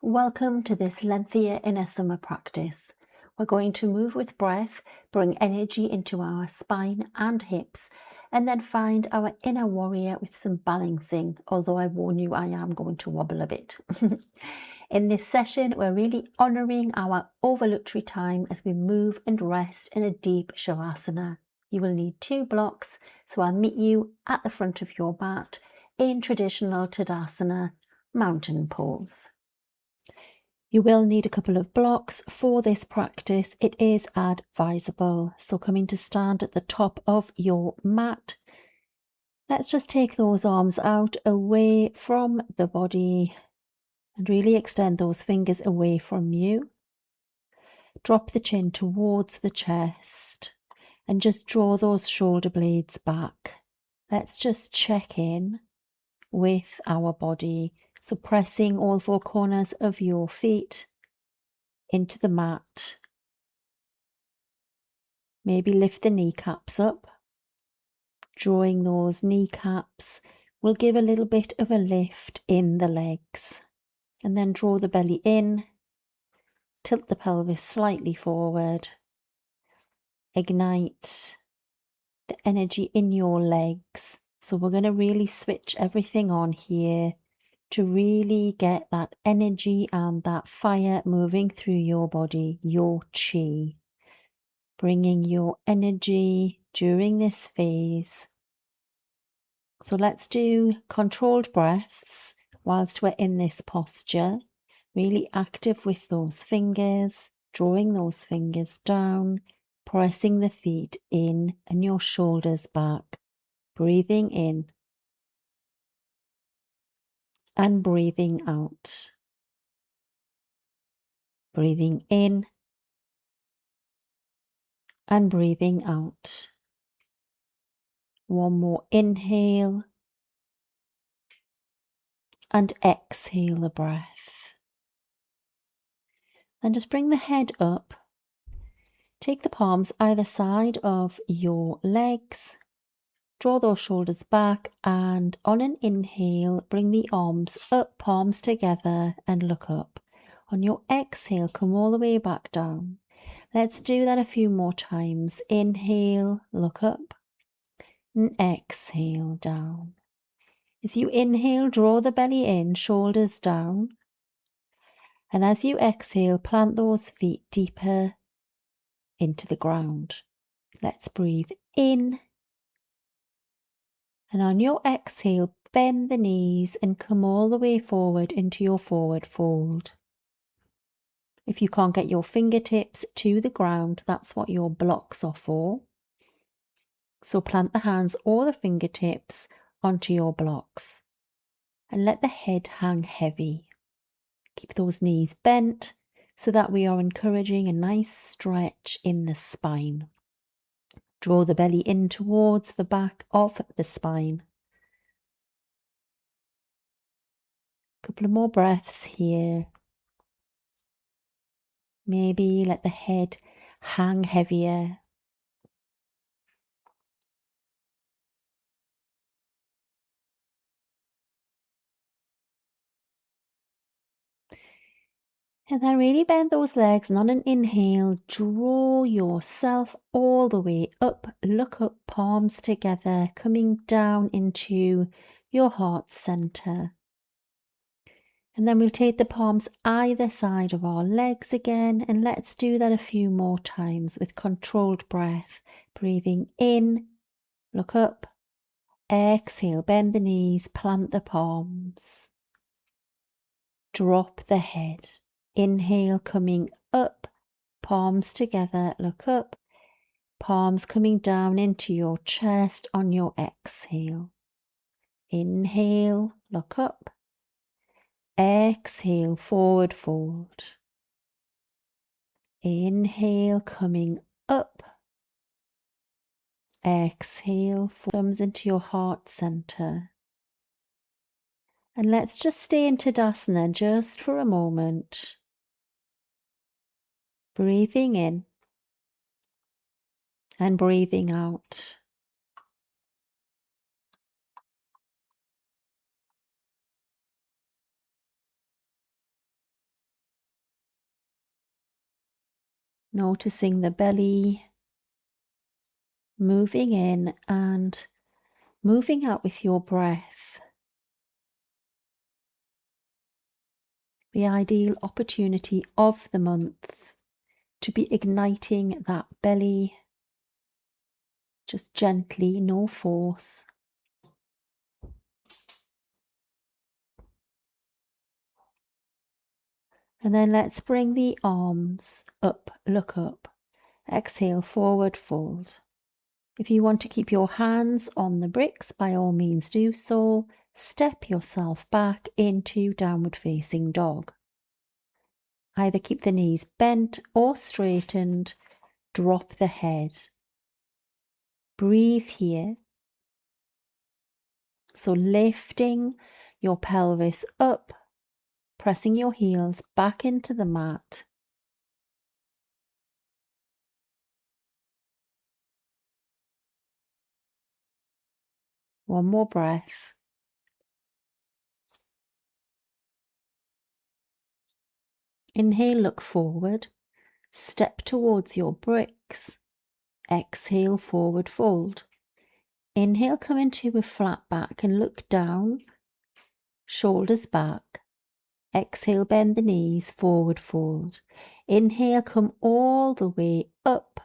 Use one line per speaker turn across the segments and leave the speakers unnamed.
Welcome to this lengthier inner summer practice. We're going to move with breath, bring energy into our spine and hips, and then find our inner warrior with some balancing, although I warn you I am going to wobble a bit. In this session, we're really honouring our ovulatory time as we move and rest in a deep Savasana. You will need 2 blocks, so I'll meet you at the front of your mat in traditional Tadasana, mountain pose. You will need a couple of blocks for this practice. It is advisable. So coming to stand at the top of your mat. Let's just take those arms out away from the body and really extend those fingers away from you. Drop the chin towards the chest and just draw those shoulder blades back. Let's just check in with our body. So pressing all 4 corners of your feet into the mat. Maybe lift the kneecaps up. Drawing those kneecaps will give a little bit of a lift in the legs. And then draw the belly in. Tilt the pelvis slightly forward. Ignite the energy in your legs. So we're going to really switch everything on here to really get that energy and that fire moving through your body, your chi. Bringing your energy during this phase. So let's do controlled breaths whilst we're in this posture. Really active with those fingers, drawing those fingers down, pressing the feet in and your shoulders back. Breathing in and breathing out. Breathing in and breathing out. One more inhale and exhale the breath. And just bring the head up. Take the palms either side of your legs. Draw those shoulders back and on an inhale, bring the arms up, palms together and look up. On your exhale, come all the way back down. Let's do that a few more times. Inhale, look up and exhale down. As you inhale, draw the belly in, shoulders down. And as you exhale, plant those feet deeper into the ground. Let's breathe in. And on your exhale, bend the knees and come all the way forward into your forward fold. If you can't get your fingertips to the ground, that's what your blocks are for. So plant the hands or the fingertips onto your blocks and let the head hang heavy. Keep those knees bent so that we are encouraging a nice stretch in the spine. Draw the belly in towards the back of the spine. Couple of more breaths here. Maybe let the head hang heavier. And then really bend those legs and on an inhale, draw yourself all the way up. Look up, palms together, coming down into your heart center. And then we'll take the palms either side of our legs again. And let's do that a few more times with controlled breath. Breathing in, look up. Exhale, bend the knees, plant the palms. Drop the head. Inhale, coming up, palms together, look up. Palms coming down into your chest on your exhale. Inhale, look up. Exhale, forward fold. Inhale, coming up. Exhale, thumbs into your heart center. And let's just stay in Tadasana just for a moment. Breathing in and breathing out. Noticing the belly moving in and moving out with your breath. The ideal opportunity of the month to be igniting that belly, just gently, no force. And then let's bring the arms up, look up. Exhale, forward fold. If you want to keep your hands on the bricks, by all means do so. Step yourself back into downward facing dog. Either keep the knees bent or straightened. Drop the head. Breathe here. So lifting your pelvis up, pressing your heels back into the mat. One more breath. Inhale, look forward. Step towards your bricks. Exhale, forward fold. Inhale, come into a flat back and look down. Shoulders back. Exhale, bend the knees, forward fold. Inhale, come all the way up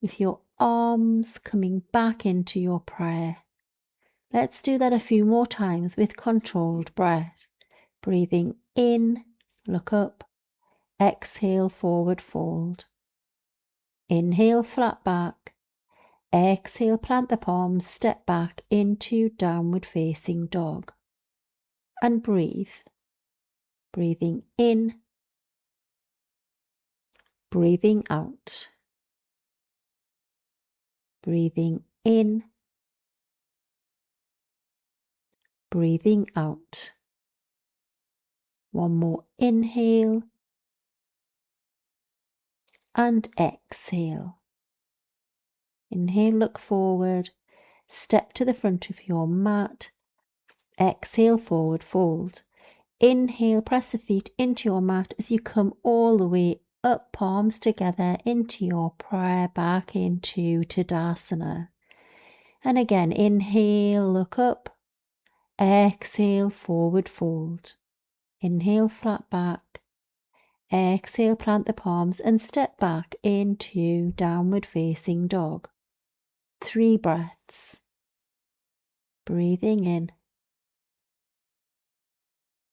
with your arms coming back into your prayer. Let's do that a few more times with controlled breath. Breathing in, look up. Exhale, forward fold. Inhale, flat back. Exhale, plant the palms, step back into downward facing dog. And breathe. Breathing in, breathing out. Breathing in, breathing out. One more inhale and exhale. Inhale, look forward, step to the front of your mat. Exhale, forward fold. Inhale, press the feet into your mat as you come all the way up, palms together into your prayer, back into Tadasana. And again, inhale, look up. Exhale, forward fold. Inhale, flat back. Exhale, plant the palms and step back into downward facing dog. 3 breaths. Breathing in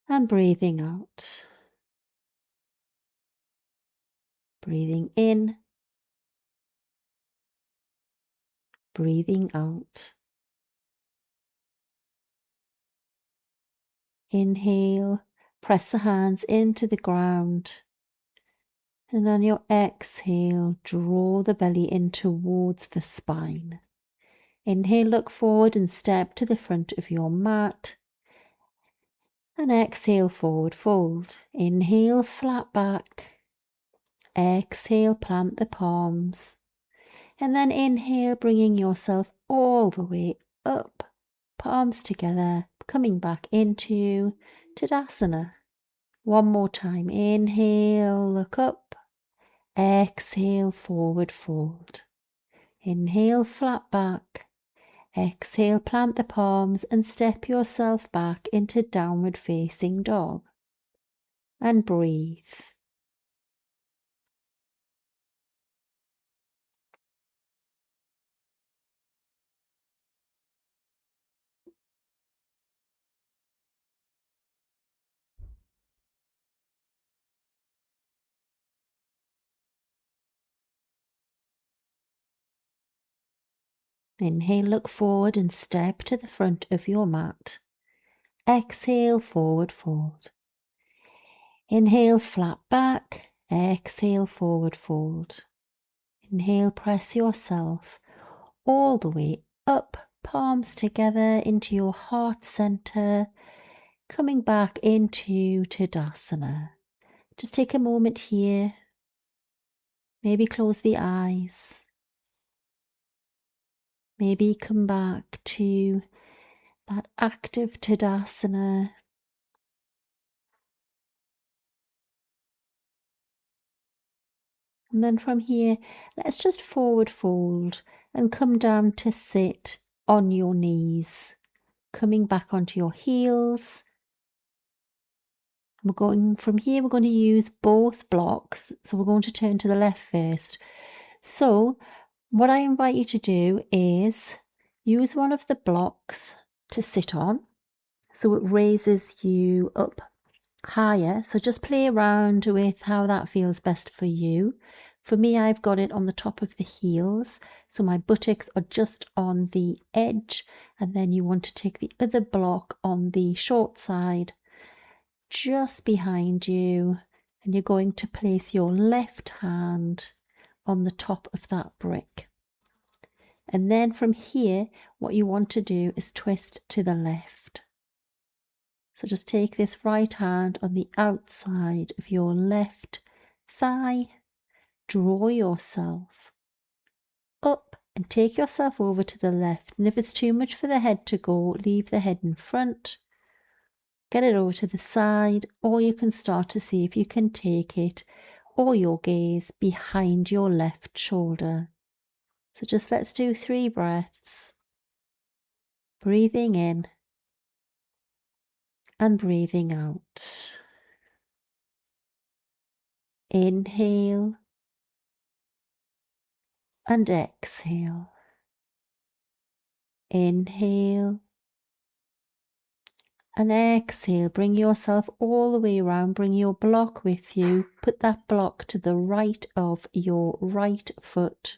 and breathing out. Breathing in, breathing out. Inhale, press the hands into the ground. And on your exhale, draw the belly in towards the spine. Inhale, look forward and step to the front of your mat. And exhale, forward fold. Inhale, flat back. Exhale, plant the palms. And then inhale, bringing yourself all the way up. Palms together, coming back into Tadasana. One more time. Inhale, look up. Exhale, forward fold. Inhale, flat back. Exhale, plant the palms and step yourself back into downward facing dog. And breathe. Inhale, look forward and step to the front of your mat. Exhale, forward fold. Inhale, flat back. Exhale, forward fold. Inhale, press yourself all the way up, palms together into your heart center, coming back into Tadasana. Just take a moment here. Maybe close the eyes. Maybe come back to that active Tadasana. And then from here, let's just forward fold and come down to sit on your knees, coming back onto your heels. We're going from here, we're going to use both blocks. So we're going to turn to the left first. So what I invite you to do is use one of the blocks to sit on. So it raises you up higher. So just play around with how that feels best for you. For me, I've got it on the top of the heels. So my buttocks are just on the edge. And then you want to take the other block on the short side, just behind you. And you're going to place your left hand on the top of that brick. And then from here, what you want to do is twist to the left. So just take this right hand on the outside of your left thigh, draw yourself up and take yourself over to the left. And if it's too much for the head to go, leave the head in front, get it over to the side, or you can start to see if you can take it or your gaze behind your left shoulder. So just let's do 3 breaths, breathing in and breathing out. Inhale and exhale. Inhale and exhale. Bring yourself all the way around. Bring your block with you. Put that block to the right of your right foot.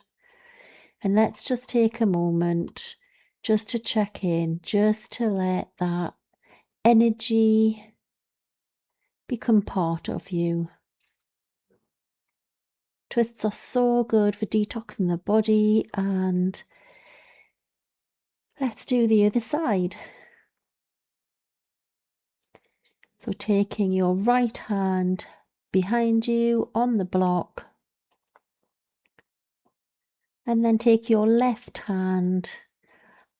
And let's just take a moment just to check in, just to let that energy become part of you. Twists are so good for detoxing the body, and let's do the other side. So taking your right hand behind you on the block, and then take your left hand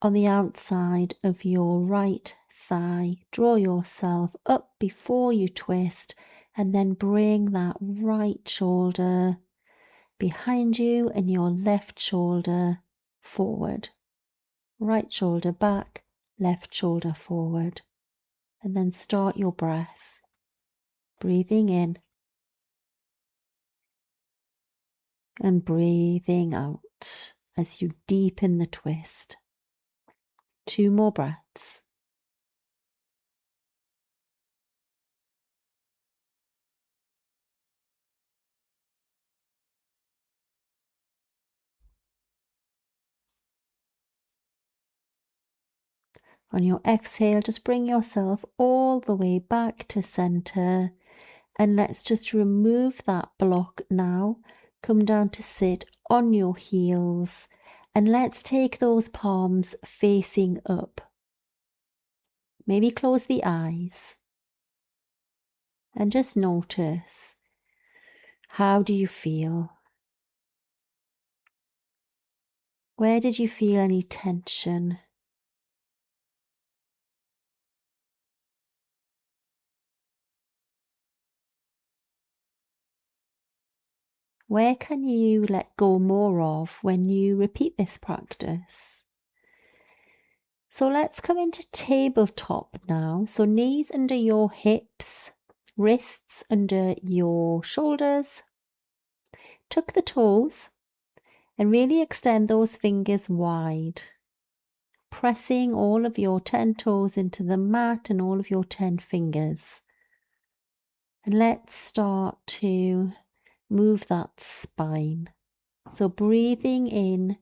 on the outside of your right thigh. Draw yourself up before you twist, and then bring that right shoulder behind you and your left shoulder forward. Right shoulder back, left shoulder forward. And then start your breath, breathing in and breathing out as you deepen the twist. 2 more breaths. On your exhale, just bring yourself all the way back to center, and let's just remove that block now. Come down to sit on your heels, and let's take those palms facing up. Maybe close the eyes and just notice, how do you feel? Where did you feel any tension? Where can you let go more of when you repeat this practice? So let's come into tabletop now. So knees under your hips, wrists under your shoulders. Tuck the toes and really extend those fingers wide, pressing all of your 10 toes into the mat and all of your 10 fingers. And let's start to move that spine. So breathing in,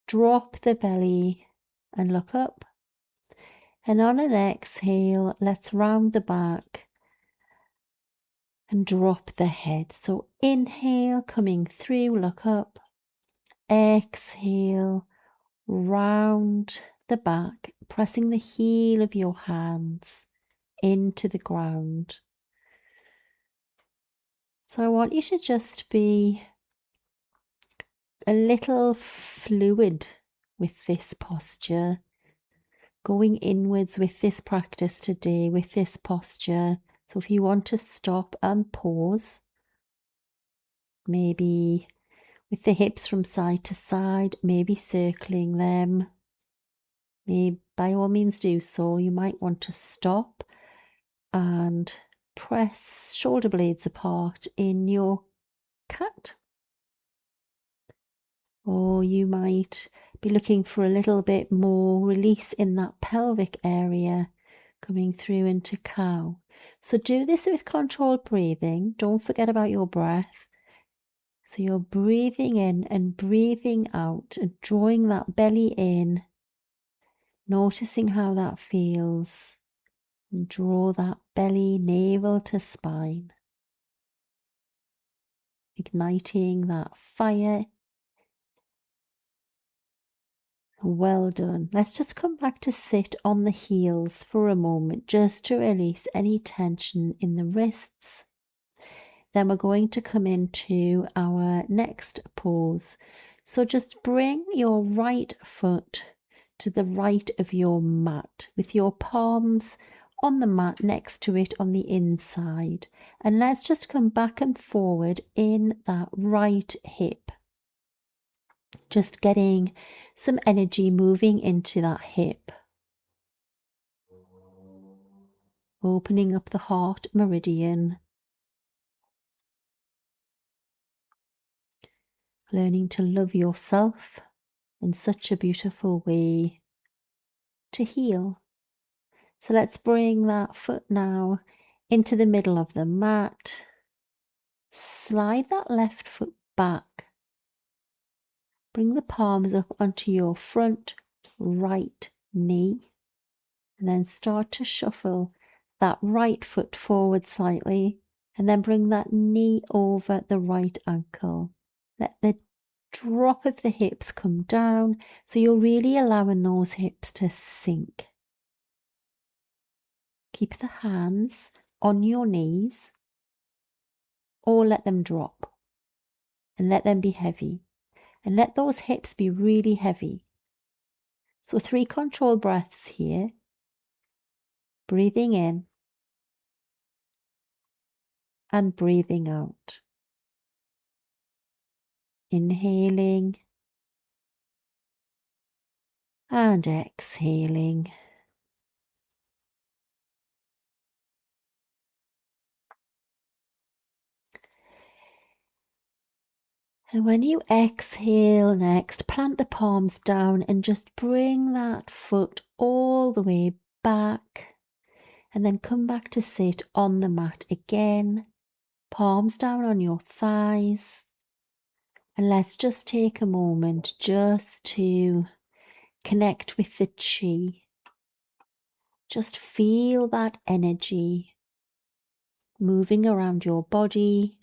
drop the belly and look up. And on an exhale, let's round the back and drop the head. So inhale, coming through, look up. Exhale, round the back, pressing the heel of your hands into the ground. So I want you to just be a little fluid with this posture, going inwards with this practice today, with this posture. So if you want to stop and pause, maybe with the hips from side to side, maybe circling them. By all means do so. You might want to stop and press shoulder blades apart in your cat. Or you might be looking for a little bit more release in that pelvic area coming through into cow. So do this with controlled breathing. Don't forget about your breath. So you're breathing in and breathing out and drawing that belly in, noticing how that feels. And draw that belly, navel to spine, igniting that fire. Well done. Let's just come back to sit on the heels for a moment, just to release any tension in the wrists. Then we're going to come into our next pose. So just bring your right foot to the right of your mat with your palms on the mat next to it on the inside. And let's just come back and forward in that right hip. Just getting some energy moving into that hip. Opening up the heart meridian. Learning to love yourself in such a beautiful way to heal. So let's bring that foot now into the middle of the mat. Slide that left foot back. Bring the palms up onto your front right knee. And then start to shuffle that right foot forward slightly. And then bring that knee over the right ankle. Let the drop of the hips come down. So you're really allowing those hips to sink. Keep the hands on your knees or let them drop and let them be heavy and let those hips be really heavy. So 3 controlled breaths here. Breathing in and breathing out. Inhaling and exhaling. And when you exhale next, plant the palms down and just bring that foot all the way back. And then come back to sit on the mat again. Palms down on your thighs. And let's just take a moment just to connect with the chi. Just feel that energy moving around your body.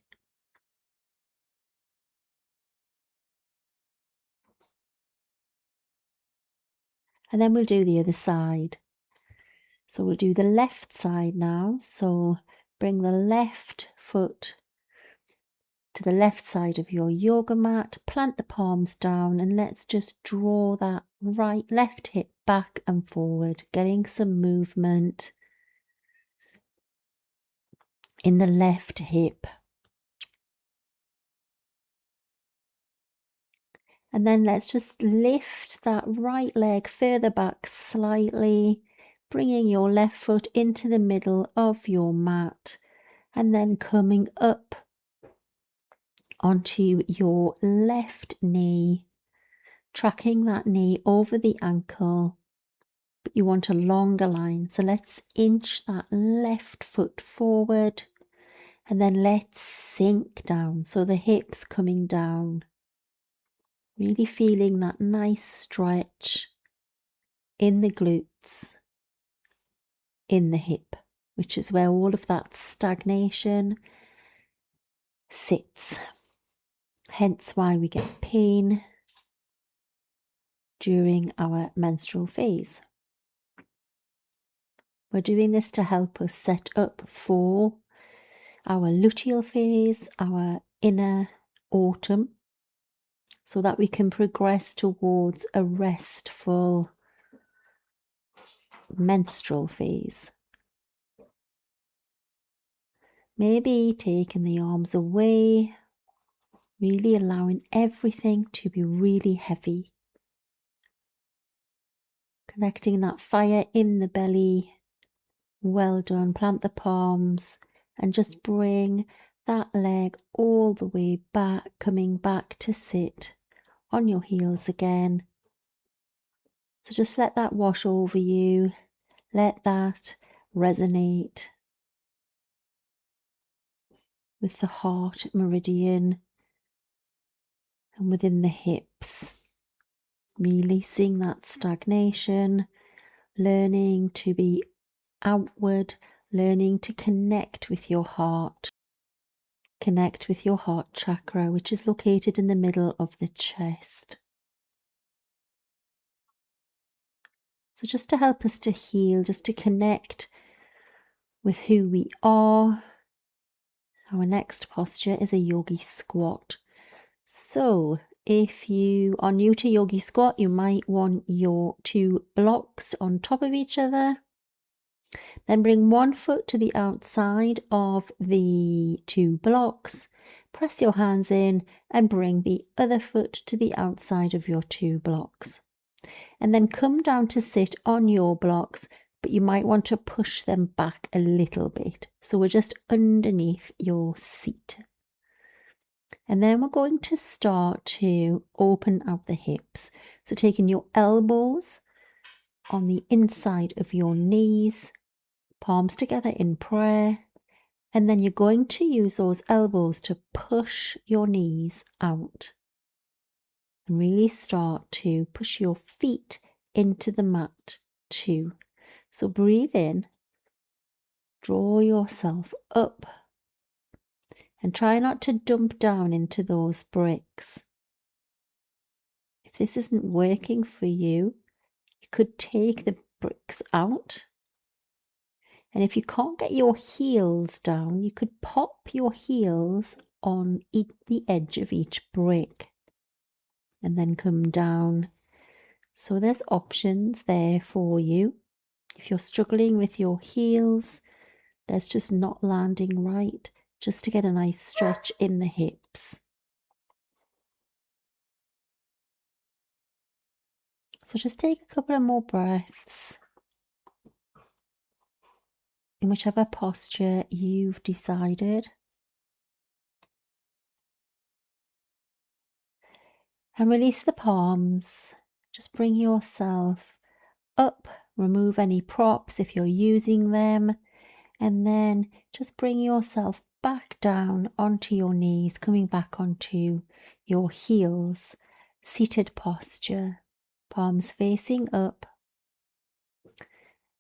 And then we'll do the other side. So we'll do the left side now. So bring the left foot to the left side of your yoga mat, plant the palms down, and let's just draw that left hip back and forward, getting some movement in the left hip. And then let's just lift that right leg further back slightly, bringing your left foot into the middle of your mat, and then coming up onto your left knee, tracking that knee over the ankle, but you want a longer line. So let's inch that left foot forward and then let's sink down. So the hips coming down, really feeling that nice stretch in the glutes, in the hip, which is where all of that stagnation sits. Hence why we get pain during our menstrual phase. We're doing this to help us set up for our luteal phase, our inner autumn, so that we can progress towards a restful menstrual phase. Maybe taking the arms away Really allowing everything to be really heavy. Connecting that fire in the belly. Well done. Plant the palms and just bring that leg all the way back, coming back to sit on your heels again. So just let that wash over you. Let that resonate with the heart meridian and within the hips. Releasing that stagnation, learning to be outward, learning to connect with your heart. Connect with your heart chakra, which is located in the middle of the chest. So just to help us to heal, just to connect with who we are, our next posture is a yogi squat. So if you are new to yogi squat, you might want your 2 blocks on top of each other. Then bring one foot to the outside of the 2 blocks. Press your hands in and bring the other foot to the outside of your 2 blocks. And then come down to sit on your blocks, but you might want to push them back a little bit. So we're just underneath your seat. And then we're going to start to open out the hips. So taking your elbows on the inside of your knees, palms together in prayer, and then you're going to use those elbows to push your knees out and really start to push your feet into the mat too. So breathe in, draw yourself up, and try not to dump down into those bricks. If this isn't working for you, you could take the bricks out. And if you can't get your heels down, you could pop your heels on the edge of each brick and then come down. So there's options there for you. If you're struggling with your heels, there's just not landing right, just to get a nice stretch in the hips. So just take a couple of more breaths in whichever posture you've decided. And release the palms. Just bring yourself up, remove any props if you're using them, and then just bring yourself back down onto your knees, coming back onto your heels, seated posture, palms facing up.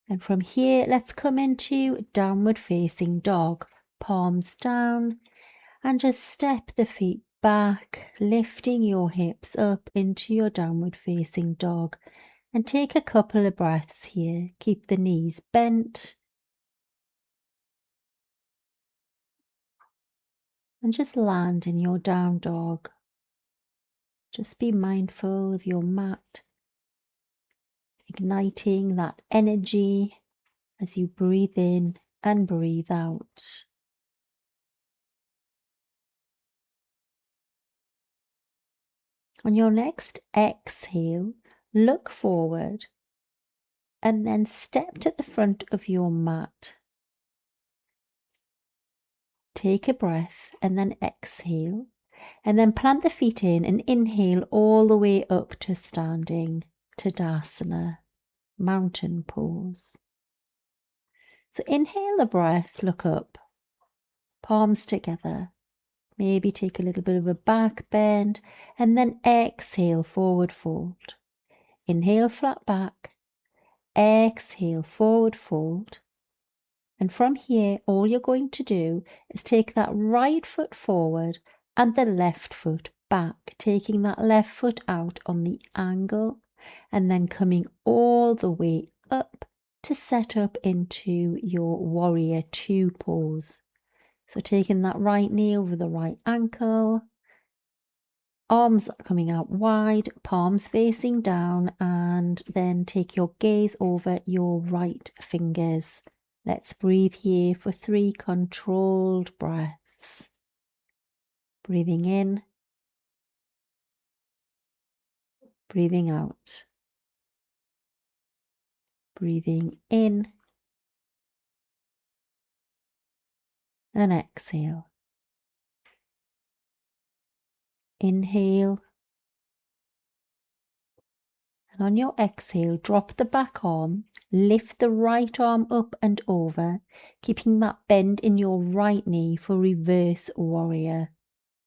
And from here, let's come into downward facing dog, palms down, and just step the feet back, lifting your hips up into your downward facing dog. And take a couple of breaths here. Keep the knees bent. And just land in your down dog. Just be mindful of your mat, igniting that energy as you breathe in and breathe out. On your next exhale, look forward and then step to the front of your mat. Take a breath and then exhale, and then plant the feet in and inhale all the way up to standing, Tadasana, mountain pose. So inhale the breath, look up, palms together. Maybe take a little bit of a back bend, and then exhale, forward fold. Inhale, flat back. Exhale, forward fold. And from here, all you're going to do is take that right foot forward and the left foot back, taking that left foot out on the angle and then coming all the way up to set up into your warrior 2 pose. So taking that right knee over the right ankle, arms coming out wide, palms facing down, and then take your gaze over your right fingers. Let's breathe here for 3 controlled breaths. Breathing in breathing out. Breathing in and exhale. Inhale. And on your exhale, drop the back arm, lift the right arm up and over, keeping that bend in your right knee for reverse warrior.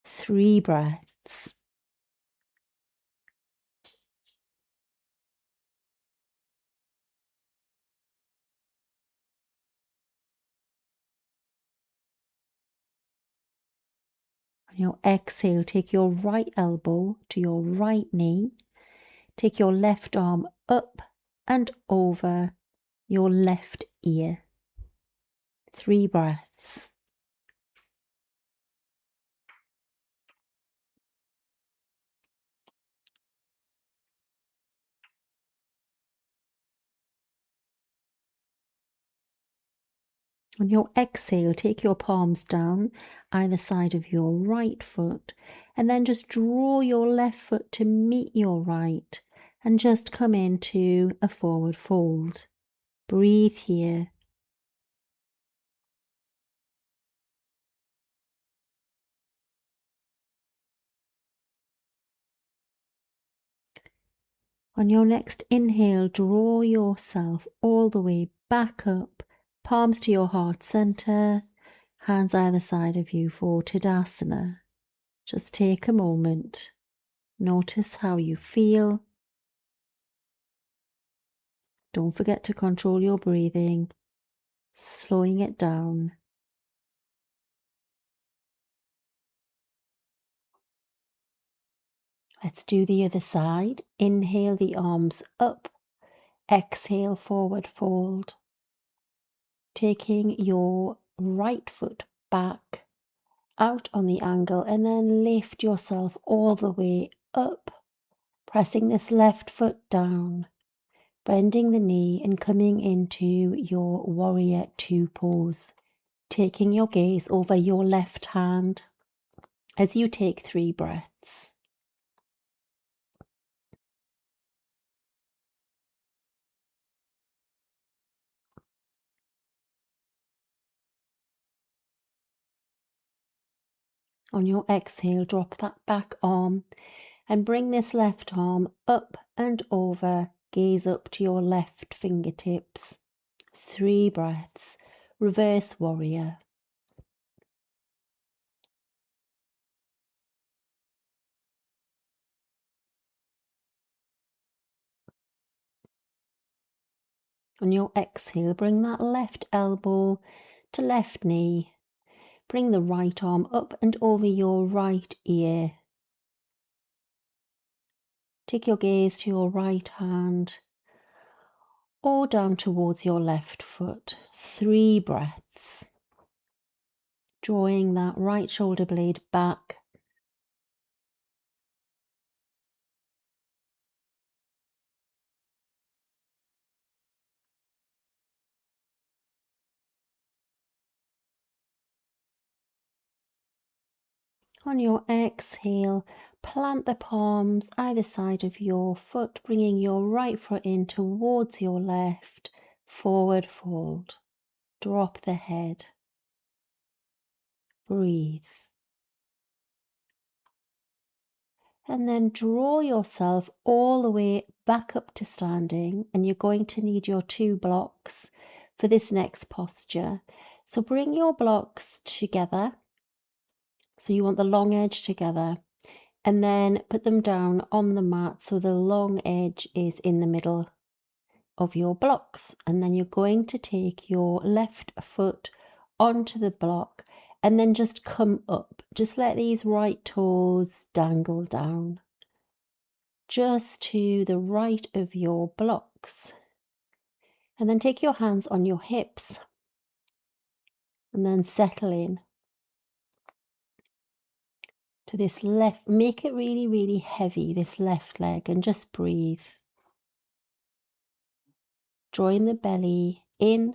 3 breaths. On your exhale, take your right elbow to your right knee. Take your left arm up and over your left ear. 3 breaths. On your exhale, take your palms down either side of your right foot and then just draw your left foot to meet your right and just come into a forward fold. Breathe here. On your next inhale, draw yourself all the way back up, palms to your heart center, hands either side of you for Tadasana. Just take a moment. Notice how you feel. Don't forget to control your breathing, slowing it down. Let's do the other side. Inhale the arms up, exhale forward fold. Taking your right foot back, out on the angle, and then lift yourself all the way up, pressing this left foot down, bending the knee and coming into your warrior 2 pose. Taking your gaze over your left hand as you take 3 breaths. On your exhale, drop that back arm and bring this left arm up and over, gaze up to your left fingertips. 3 breaths, reverse warrior. On your exhale, bring that left elbow to left knee. Bring the right arm up and over your right ear. Take your gaze to your right hand or down towards your left foot. 3 breaths. Drawing that right shoulder blade back. On your exhale, plant the palms either side of your foot, bringing your right foot in towards your left. Forward fold. Drop the head. Breathe. And then draw yourself all the way back up to standing, and you're going to need your 2 blocks for this next posture. So bring your blocks together. So you want the long edge together, and then put them down on the mat so the long edge is in the middle of your blocks. And then you're going to take your left foot onto the block and then just come up. Just let these right toes dangle down just to the right of your blocks. And then take your hands on your hips and then settle in to this left. Make it really, really heavy, this left leg, and just breathe. Drawing the belly in,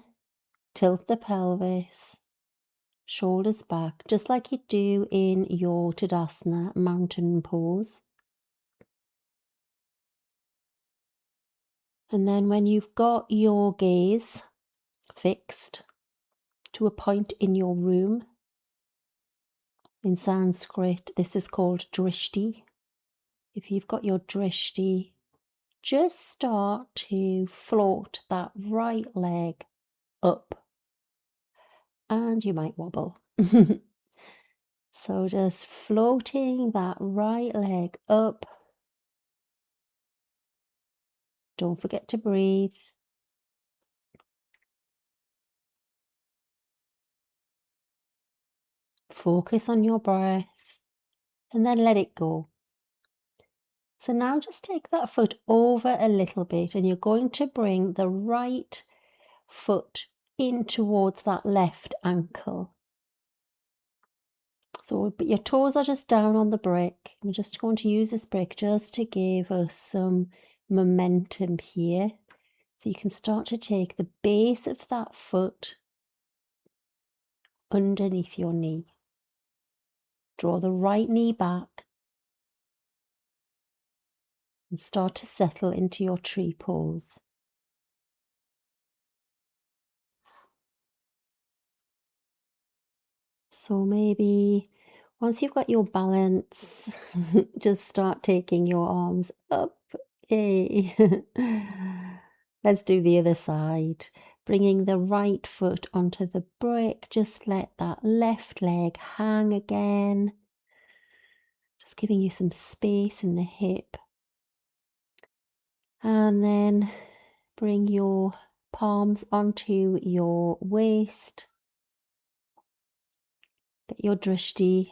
tilt the pelvis, shoulders back, just like you do in your Tadasana mountain pose. And then when you've got your gaze fixed to a point in your room, in Sanskrit, this is called drishti. If you've got your drishti, just start to float that right leg up, and you might wobble. So just floating that right leg up. Don't forget to breathe. Focus on your breath and then let it go. So now just take that foot over a little bit, and you're going to bring the right foot in towards that left ankle. So but your toes are just down on the brick. We're just going to use this brick just to give us some momentum here. So you can start to take the base of that foot underneath your knee. Draw the right knee back and start to settle into your tree pose. So maybe once you've got your balance, just start taking your arms up. Yay. Let's do the other side. Bringing the right foot onto the brick. Just let that left leg hang again. Just giving you some space in the hip. And then bring your palms onto your waist. Get your drishti.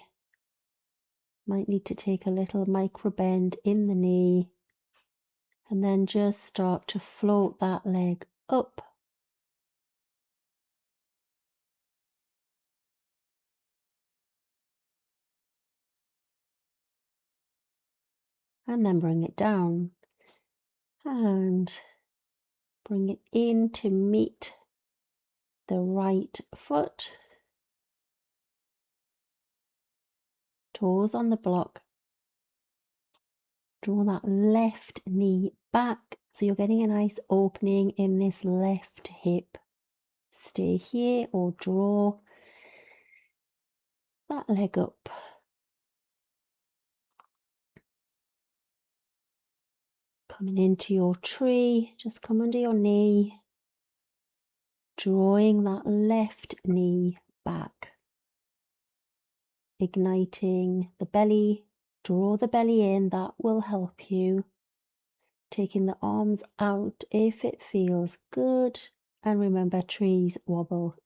Might need to take a little micro bend in the knee. And then just start to float that leg up. And then bring it down. And bring it in to meet the right foot. Toes on the block. Draw that left knee back. So you're getting a nice opening in this left hip. Stay here or draw that leg up. Coming into your tree, just come under your knee. Drawing that left knee back. Igniting the belly. Draw the belly in, that will help you. Taking the arms out if it feels good. And remember, trees wobble.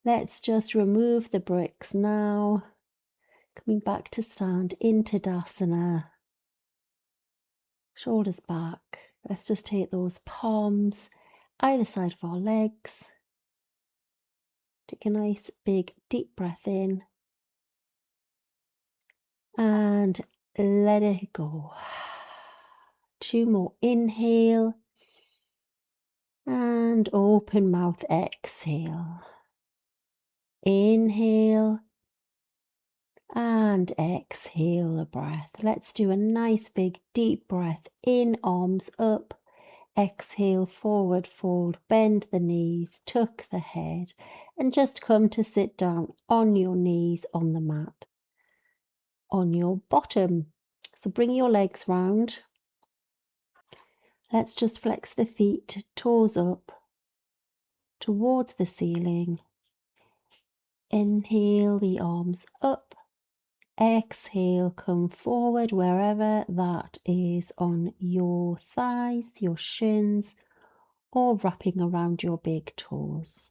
Let's just remove the bricks now. Coming back to stand into Tadasana. Shoulders back. Let's just take those palms either side of our legs. Take a nice big deep breath in. And let it go. 2 more. Inhale. And open mouth, exhale. Inhale. And exhale a breath. Let's do a nice big deep breath in, arms up. Exhale, forward fold, bend the knees, tuck the head, and just come to sit down on your knees on the mat, on your bottom. So bring your legs round. Let's just flex the feet, toes up towards the ceiling. Inhale, the arms up. Exhale, come forward wherever that is, on your thighs, your shins, or wrapping around your big toes.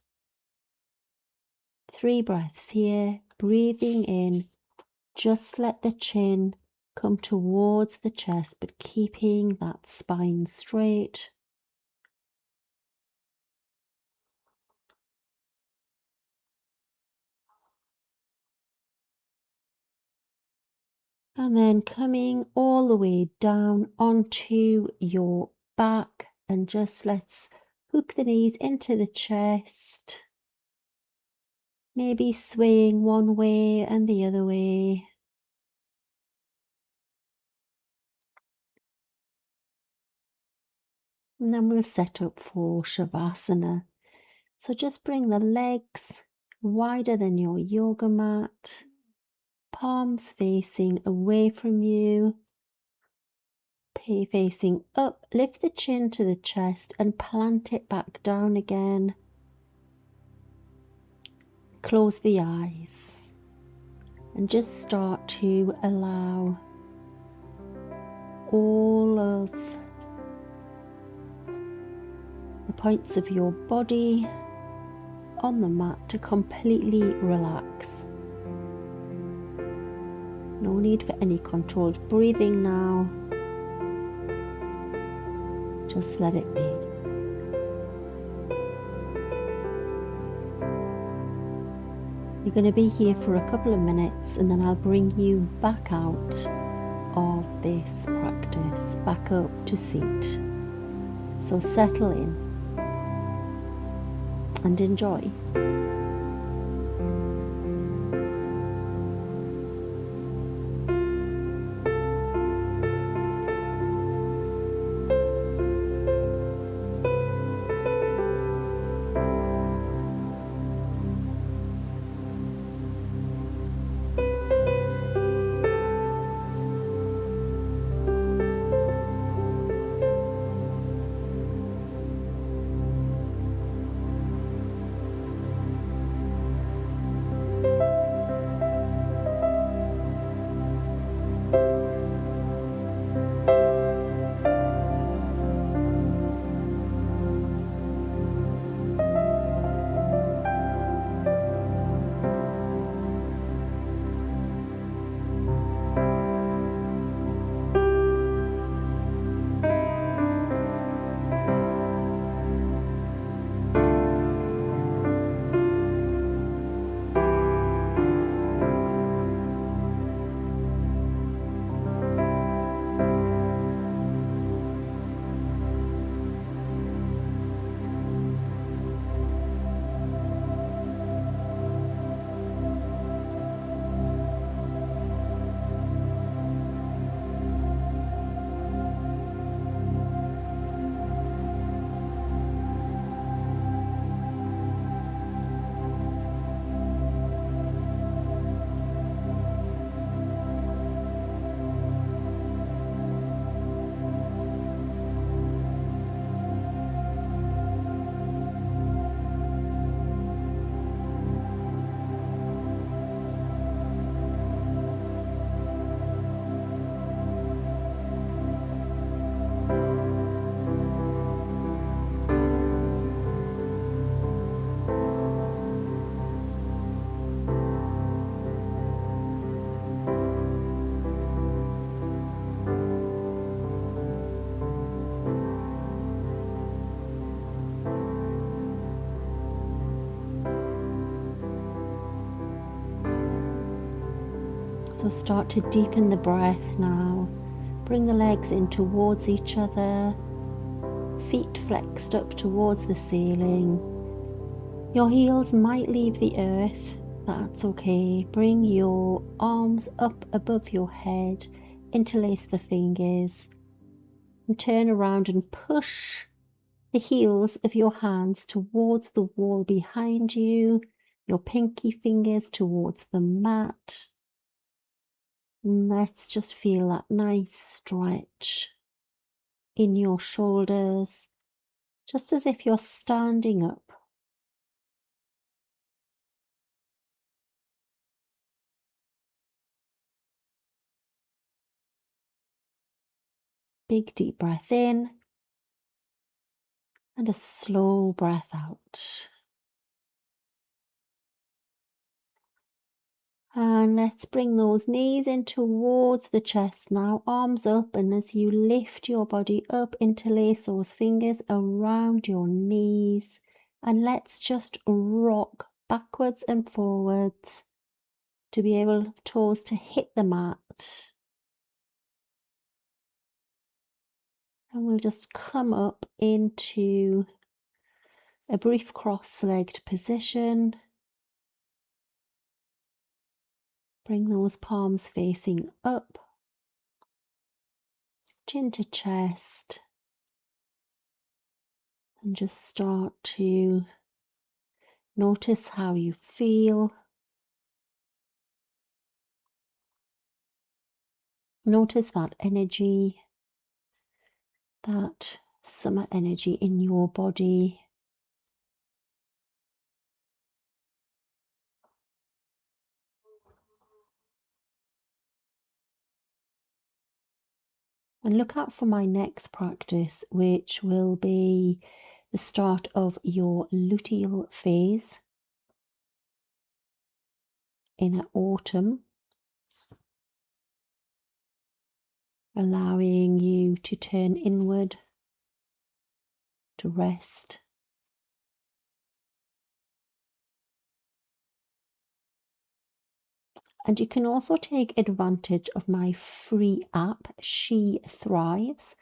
3 breaths here. Breathing in, just let the chin come towards the chest, but keeping that spine straight. And then coming all the way down onto your back, and just let's hook the knees into the chest. Maybe swaying one way and the other way. And then we'll set up for Shavasana. So just bring the legs wider than your yoga mat, palms facing away from you, facing up. Lift the chin to the chest and plant it back down again. Close the eyes and just start to allow all of the points of your body on the mat to completely relax. No need for any controlled breathing now. Just let it be. You're going to be here for a couple of minutes and then I'll bring you back out of this practice, back up to seat. So settle in and enjoy. So start to deepen the breath now. Bring the legs in towards each other, feet flexed up towards the ceiling. Your heels might leave the earth, that's okay. Bring your arms up above your head, interlace the fingers, and turn around and push the heels of your hands towards the wall behind you, your pinky fingers towards the mat. And let's just feel that nice stretch in your shoulders, just as if you're standing up. Big deep breath in and a slow breath out. And let's bring those knees in towards the chest now, arms up, and as you lift your body up, interlace those fingers around your knees, and let's just rock backwards and forwards to be able toes to hit the mat. And we'll just come up into a brief cross-legged position. Bring those palms facing up, chin to chest. And just start to notice how you feel. Notice that energy, that summer energy in your body. And look out for my next practice, which will be the start of your luteal phase in autumn, allowing you to turn inward, to rest. And you can also take advantage of my free app, She Thrives,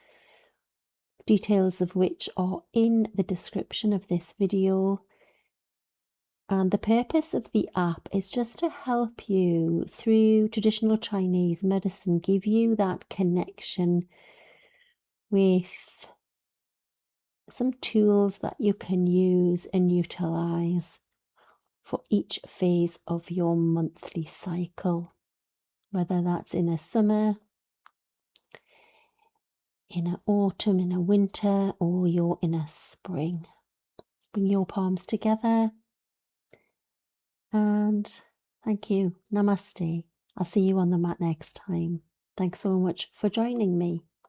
details of which are in the description of this video. And the purpose of the app is just to help you through traditional Chinese medicine, give you that connection with some tools that you can use and utilize for each phase of your monthly cycle, whether that's in a summer, in an autumn, in a winter, or you're in a spring. Bring your palms together and thank you. Namaste. I'll see you on the mat next time. Thanks so much for joining me.